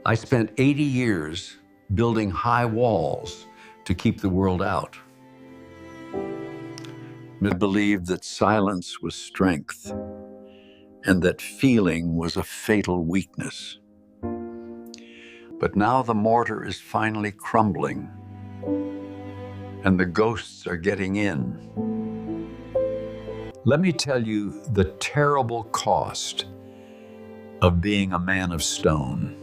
I spent 80 years building high walls to keep the world out. I believed that silence was strength and that feeling was a fatal weakness. But now the mortar is finally crumbling and the ghosts are getting in. Let me tell you the terrible cost of being a man of stone.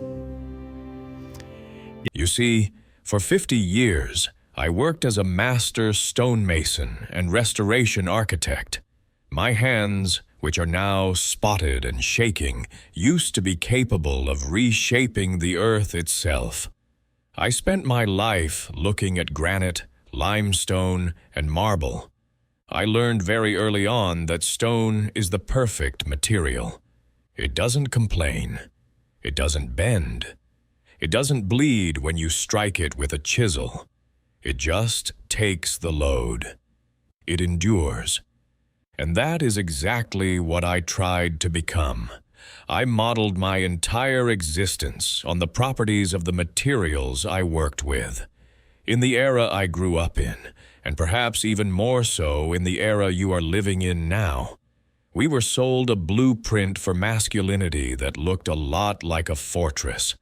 You see, for 50 years, I worked as a master stonemason and restoration architect. My hands, which are now spotted and shaking, used to be capable of reshaping the earth itself. I spent my life looking at granite, limestone, and marble. I learned very early on that stone is the perfect material. It doesn't complain. It doesn't bend. It doesn't bleed when you strike it with a chisel. It just takes the load. It endures. And that is exactly what I tried to become. I modeled my entire existence on the properties of the materials I worked with. In the era I grew up in, and perhaps even more so in the era you are living in now, we were sold a blueprint for masculinity that looked a lot like a fortress.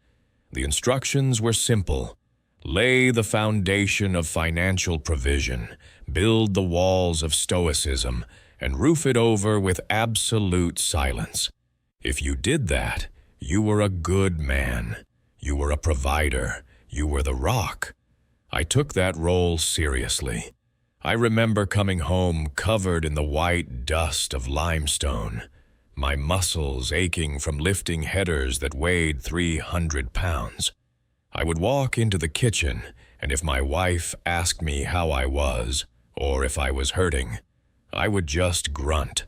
The instructions were simple. Lay the foundation of financial provision, build the walls of stoicism, and roof it over with absolute silence. If you did that, you were a good man. You were a provider. You were the rock. I took that role seriously. I remember coming home covered in the white dust of limestone, my muscles aching from lifting headers that weighed 300 pounds. I would walk into the kitchen, and if my wife asked me how I was, or if I was hurting, I would just grunt.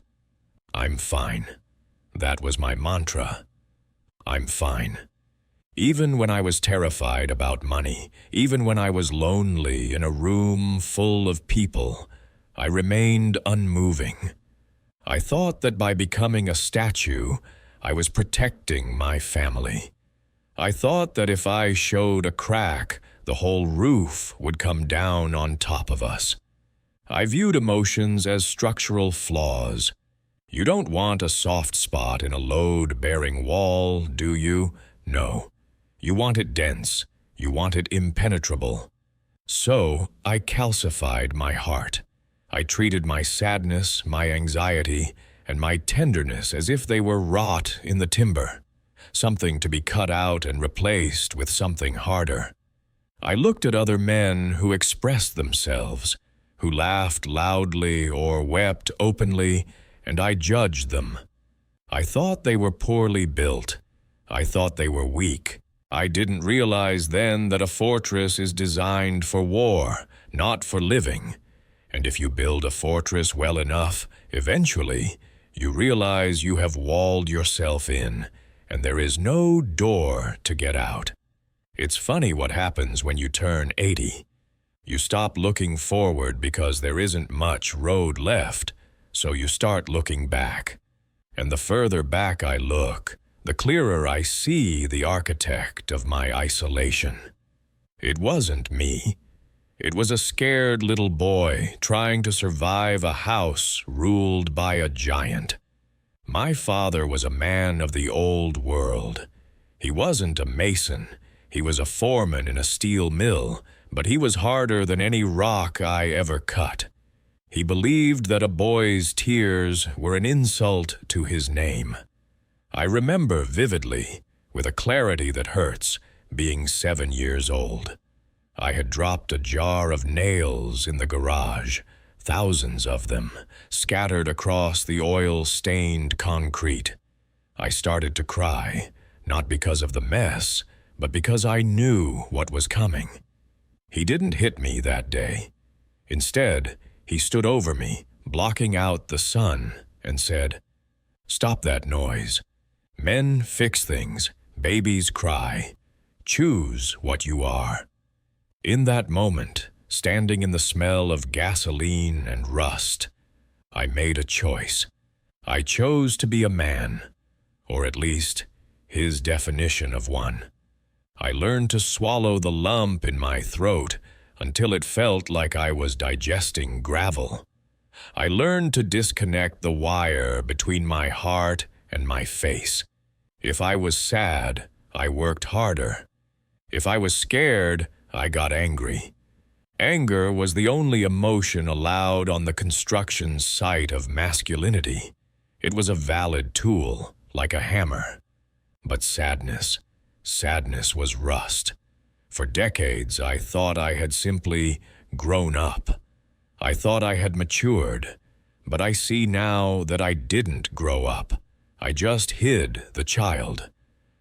I'm fine. That was my mantra. I'm fine. Even when I was terrified about money, even when I was lonely in a room full of people, I remained unmoving. I thought that by becoming a statue, I was protecting my family. I thought that if I showed a crack, the whole roof would come down on top of us. I viewed emotions as structural flaws. You don't want a soft spot in a load-bearing wall, do you? No. You want it dense. You want it impenetrable. So I calcified my heart. I treated my sadness, my anxiety, and my tenderness as if they were wrought in the timber, something to be cut out and replaced with something harder. I looked at other men who expressed themselves, who laughed loudly or wept openly, and I judged them. I thought they were poorly built. I thought they were weak. I didn't realize then that a fortress is designed for war, not for living. And if you build a fortress well enough, eventually, you realize you have walled yourself in, and there is no door to get out. It's funny what happens when you turn 80. You stop looking forward because there isn't much road left, so you start looking back. And the further back I look, the clearer I see the architect of my isolation. It wasn't me. It was a scared little boy trying to survive a house ruled by a giant. My father was a man of the old world. He wasn't a mason. He was a foreman in a steel mill, but he was harder than any rock I ever cut. He believed that a boy's tears were an insult to his name. I remember vividly, with a clarity that hurts, being 7 years old. I had dropped a jar of nails in the garage, thousands of them, scattered across the oil-stained concrete. I started to cry, not because of the mess, but because I knew what was coming. He didn't hit me that day. Instead, he stood over me, blocking out the sun, and said, "Stop that noise. Men fix things, babies cry. Choose what you are." In that moment, standing in the smell of gasoline and rust, I made a choice. I chose to be a man, or at least his definition of one. I learned to swallow the lump in my throat until it felt like I was digesting gravel. I learned to disconnect the wire between my heart and my face. If I was sad, I worked harder. If I was scared, I got angry. Anger was the only emotion allowed on the construction site of masculinity. It was a valid tool, like a hammer. But sadness was rust. For decades, I thought I had simply grown up. I thought I had matured, but I see now that I didn't grow up. I just hid the child.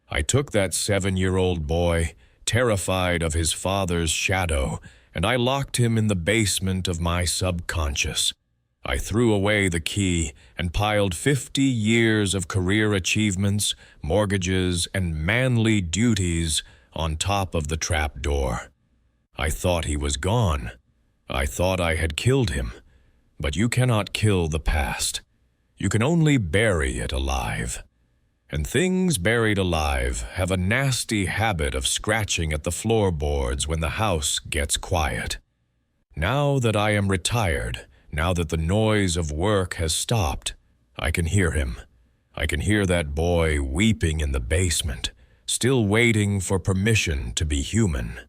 I took that 7-year-old boy, terrified of his father's shadow, and I locked him in the basement of my subconscious. I threw away the key and piled 50 years of career achievements, mortgages, and manly duties on top of the trap door. I thought he was gone. I thought I had killed him. But you cannot kill the past. You can only bury it alive. And things buried alive have a nasty habit of scratching at the floorboards when the house gets quiet. Now that I am retired, now that the noise of work has stopped, I can hear him. I can hear that boy weeping in the basement, still waiting for permission to be human.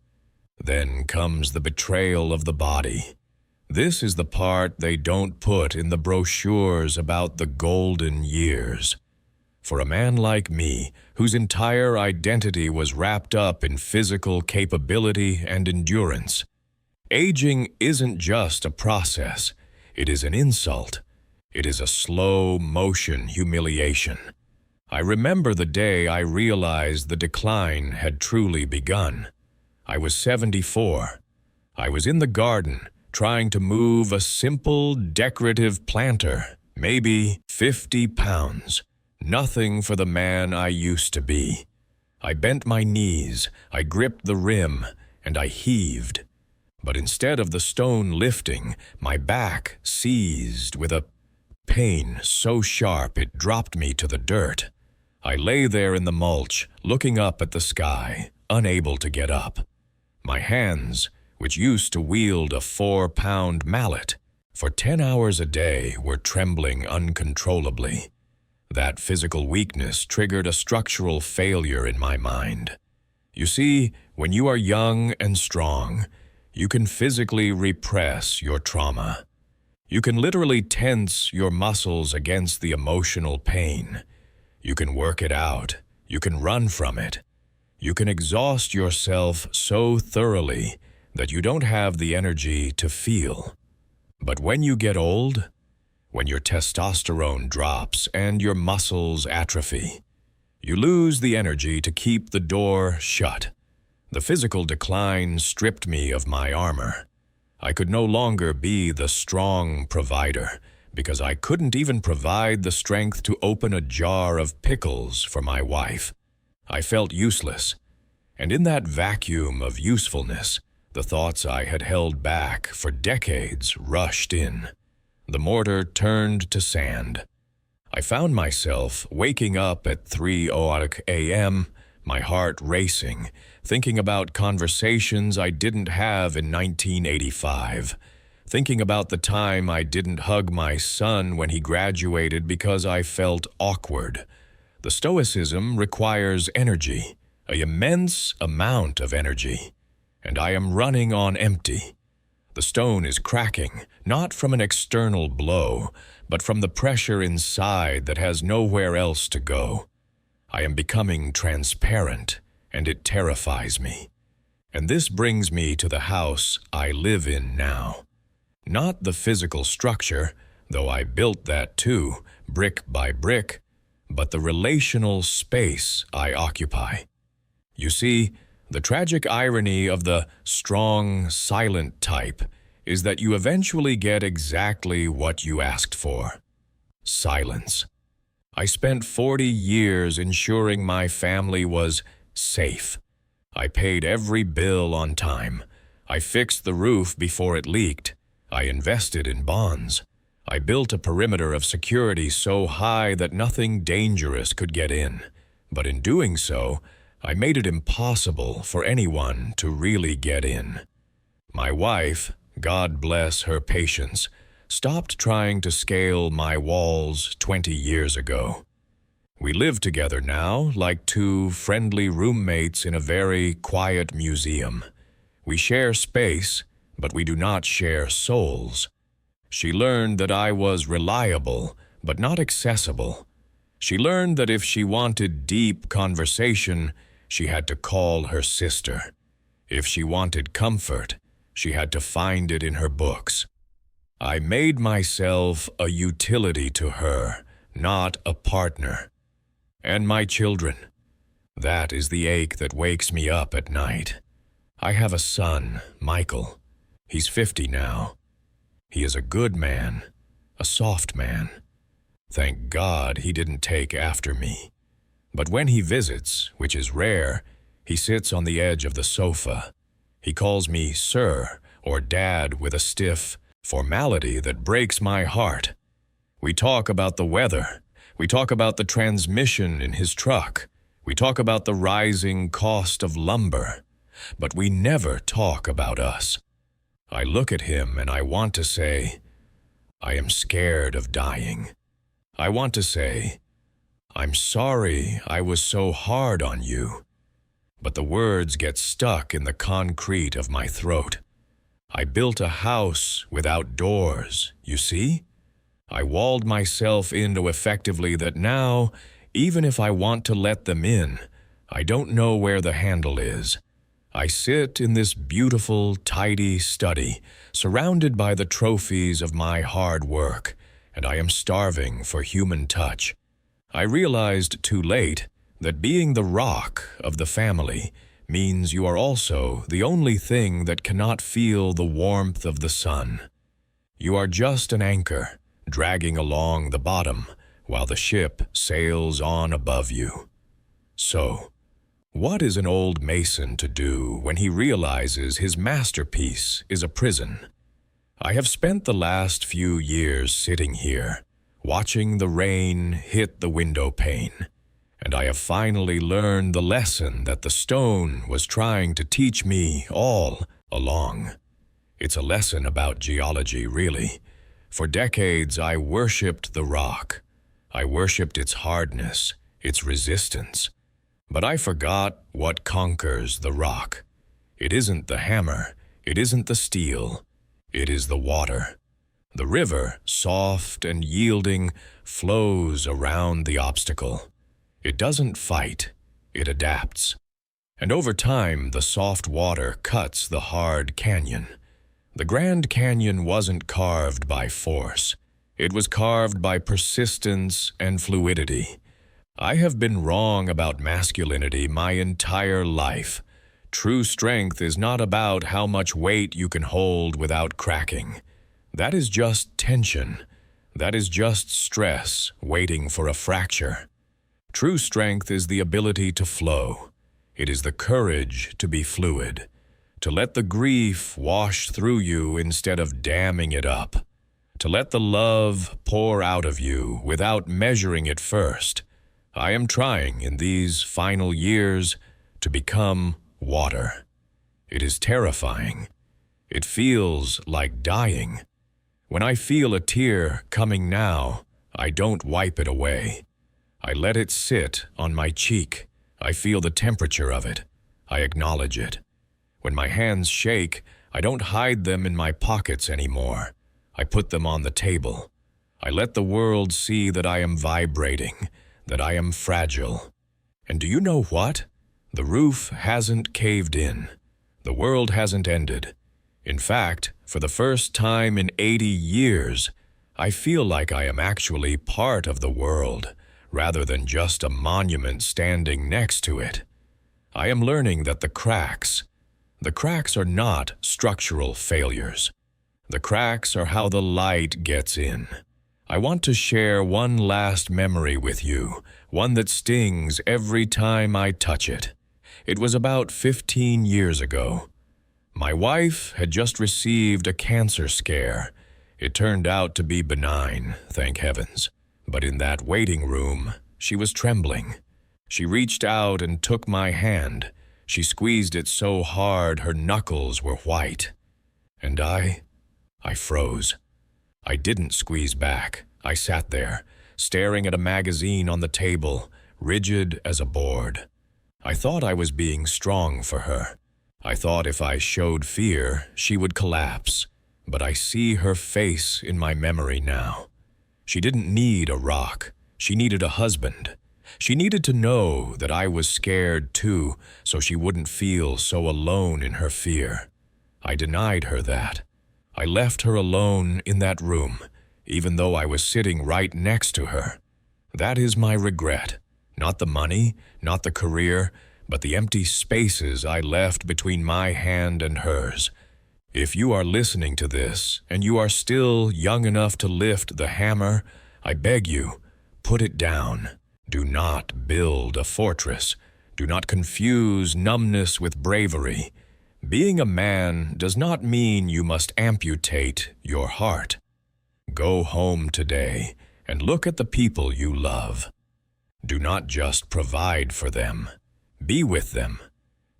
Then comes the betrayal of the body. This is the part they don't put in the brochures about the golden years. For a man like me, whose entire identity was wrapped up in physical capability and endurance, aging isn't just a process. It is an insult. It is a slow-motion humiliation. I remember the day I realized the decline had truly begun. I was 74. I was in the garden, trying to move a simple, decorative planter, maybe 50 pounds. Nothing for the man I used to be. I bent my knees, I gripped the rim, and I heaved. But instead of the stone lifting, my back seized with a pain so sharp it dropped me to the dirt. I lay there in the mulch, looking up at the sky, unable to get up. My hands, which used to wield a 4-pound mallet, for 10 hours a day were trembling uncontrollably. That physical weakness triggered a structural failure in my mind. You see, when you are young and strong, you can physically repress your trauma. You can literally tense your muscles against the emotional pain. You can work it out. You can run from it. You can exhaust yourself so thoroughly that you don't have the energy to feel. But when you get old, when your testosterone drops and your muscles atrophy, you lose the energy to keep the door shut. The physical decline stripped me of my armor. I could no longer be the strong provider because I couldn't even provide the strength to open a jar of pickles for my wife. I felt useless, and in that vacuum of usefulness, the thoughts I had held back for decades rushed in. The mortar turned to sand. I found myself waking up at 3:00 a.m., my heart racing, thinking about conversations I didn't have in 1985, thinking about the time I didn't hug my son when he graduated because I felt awkward. The stoicism requires energy, an immense amount of energy, and I am running on empty. The stone is cracking, not from an external blow, but from the pressure inside that has nowhere else to go. I am becoming transparent, and it terrifies me. And this brings me to the house I live in now. Not the physical structure, though I built that too, brick by brick, but the relational space I occupy. You see, the tragic irony of the strong, silent type is that you eventually get exactly what you asked for: silence. I spent 40 years ensuring my family was safe. I paid every bill on time. I fixed the roof before it leaked. I invested in bonds. I built a perimeter of security so high that nothing dangerous could get in. But in doing so, I made it impossible for anyone to really get in. My wife, God bless her patience, stopped trying to scale my walls 20 years ago. We live together now like two friendly roommates in a very quiet museum. We share space, but we do not share souls. She learned that I was reliable, but not accessible. She learned that if she wanted deep conversation, she had to call her sister. If she wanted comfort, she had to find it in her books. I made myself a utility to her, not a partner. And my children. That is the ache that wakes me up at night. I have a son, Michael. He's 50 now. He is a good man, a soft man. Thank God he didn't take after me. But when he visits, which is rare, he sits on the edge of the sofa. He calls me sir or dad with a stiff formality that breaks my heart. We talk about the weather. We talk about the transmission in his truck. We talk about the rising cost of lumber. But we never talk about us. I look at him and I want to say, I am scared of dying. I want to say, I'm sorry I was so hard on you. But the words get stuck in the concrete of my throat. I built a house without doors, you see? I walled myself into effectively that now, even if I want to let them in, I don't know where the handle is. I sit in this beautiful, tidy study, surrounded by the trophies of my hard work, and I am starving for human touch. I realized too late that being the rock of the family means you are also the only thing that cannot feel the warmth of the sun. You are just an anchor, dragging along the bottom while the ship sails on above you. So, what is an old mason to do when he realizes his masterpiece is a prison? I have spent the last few years sitting here, watching the rain hit the window pane, and I have finally learned the lesson that the stone was trying to teach me all along. It's a lesson about geology, really. For decades, I worshipped the rock. I worshipped its hardness, its resistance. But I forgot what conquers the rock. It isn't the hammer, it isn't the steel, it is the water. The river, soft and yielding, flows around the obstacle. It doesn't fight, it adapts. And over time, the soft water cuts the hard canyon. The Grand Canyon wasn't carved by force. It was carved by persistence and fluidity. I have been wrong about masculinity my entire life. True strength is not about how much weight you can hold without cracking. That is just tension. That is just stress waiting for a fracture. True strength is the ability to flow. It is the courage to be fluid, to let the grief wash through you instead of damming it up, to let the love pour out of you without measuring it first. I am trying in these final years to become water. It is terrifying. It feels like dying. When I feel a tear coming now, I don't wipe it away. I let it sit on my cheek. I feel the temperature of it. I acknowledge it. When my hands shake, I don't hide them in my pockets anymore. I put them on the table. I let the world see that I am vibrating, that I am fragile. And do you know what? The roof hasn't caved in. The world hasn't ended. In fact, for the first time in 80 years, I feel like I am actually part of the world, rather than just a monument standing next to it. I am learning that the cracks are not structural failures. The cracks are how the light gets in. I want to share one last memory with you, one that stings every time I touch it. It was about 15 years ago. My wife had just received a cancer scare. It turned out to be benign, thank heavens. But in that waiting room, she was trembling. She reached out and took my hand. She squeezed it so hard her knuckles were white. And I froze. I didn't squeeze back. I sat there, staring at a magazine on the table, rigid as a board. I thought I was being strong for her. I thought if I showed fear, she would collapse. But I see her face in my memory now. She didn't need a rock. She needed a husband. She needed to know that I was scared too, so she wouldn't feel so alone in her fear. I denied her that. I left her alone in that room, even though I was sitting right next to her. That is my regret. Not the money, not the career, but the empty spaces I left between my hand and hers. If you are listening to this, and you are still young enough to lift the hammer, I beg you, put it down. Do not build a fortress. Do not confuse numbness with bravery. Being a man does not mean you must amputate your heart. Go home today and look at the people you love. Do not just provide for them. Be with them.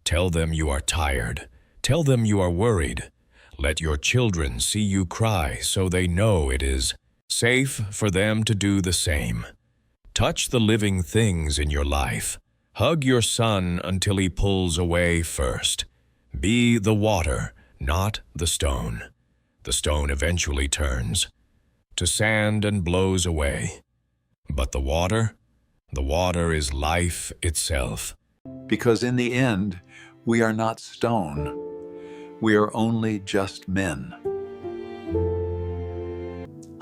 Tell them you are tired. Tell them you are worried. Let your children see you cry so they know it is safe for them to do the same. Touch the living things in your life. Hug your son until he pulls away first. Be the water, not the stone. The stone eventually turns to sand and blows away. But the water is life itself. Because in the end, we are not stone. We are only just men.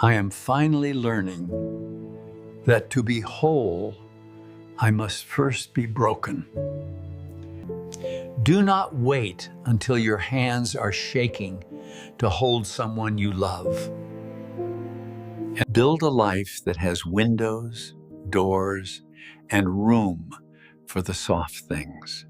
I am finally learning that to be whole, I must first be broken. Do not wait until your hands are shaking to hold someone you love. And build a life that has windows, doors, and room for the soft things.